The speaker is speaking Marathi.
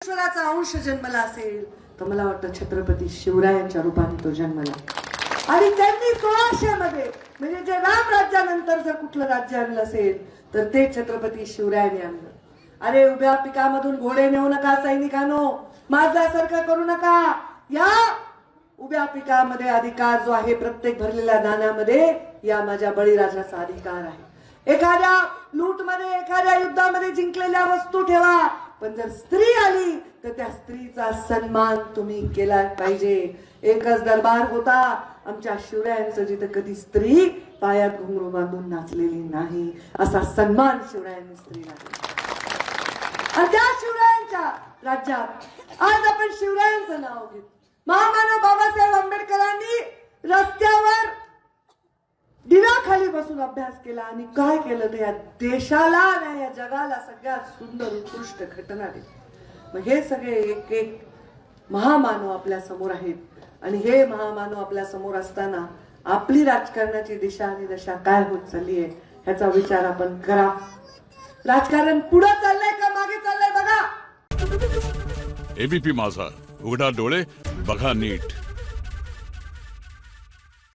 परमेश्वराचा अंश जन्मला असेल तर मला वाटतं छत्रपती शिवरायांच्या रूपाने तो जन्मला। आणि त्यांनी 1600 मध्ये म्हणजे जे राम राज्यानंतर जर कुठलं राज्य आणलं असेल तर ते छत्रपती शिवरायांनी आणलं। अरे उभ्या पिकामधून घोडे नेऊ नका सैनिकांनो, माझ्यासारखं करू नका। या उभ्या पिकामध्ये अधिकार जो आहे प्रत्येक भरलेल्या दाण्यामध्ये या माझ्या बळीराजाचा अधिकार आहे। एखाद्या लूटमध्ये एखाद्या युद्धामध्ये जिंकलेल्या वस्तू ठेवा, पण जर स्त्री आली तर त्या स्त्रीचा सन्मान तुम्ही केला पाहिजे। एकच दरबार होता आमच्या शिवरायांचं जिथे कधी स्त्री पायात घुंगरू बांधून नाचलेली नाही, असा सन्मान शिवरायांनी स्त्रीला दिला। आणि त्या शिवरायांच्या राज्यात आज आपण शिवरायांचं नाव घेतो। महामानव बाबासाहेब आंबेडकरांनी रस्त्यावर दिव्याखाली बसून अभ्यास केला आणि काय केलं ते या देशाला आणि या जगाला सगळ्यात सुंदर उत्कृष्ट घटना दिली। मग हे सगळे एक एक महामानव आपल्या समोर आहेत आणि हे महामानव आपल्या समोर असताना आपली राजकारणाची दिशा आणि दशा काय होत चालली आहे ह्याचा विचार आपण करा। राजकारण पुढे चाललंय का मागे चाललंय बघा। एबीपी माझा, उघडा डोळे बघा नीट।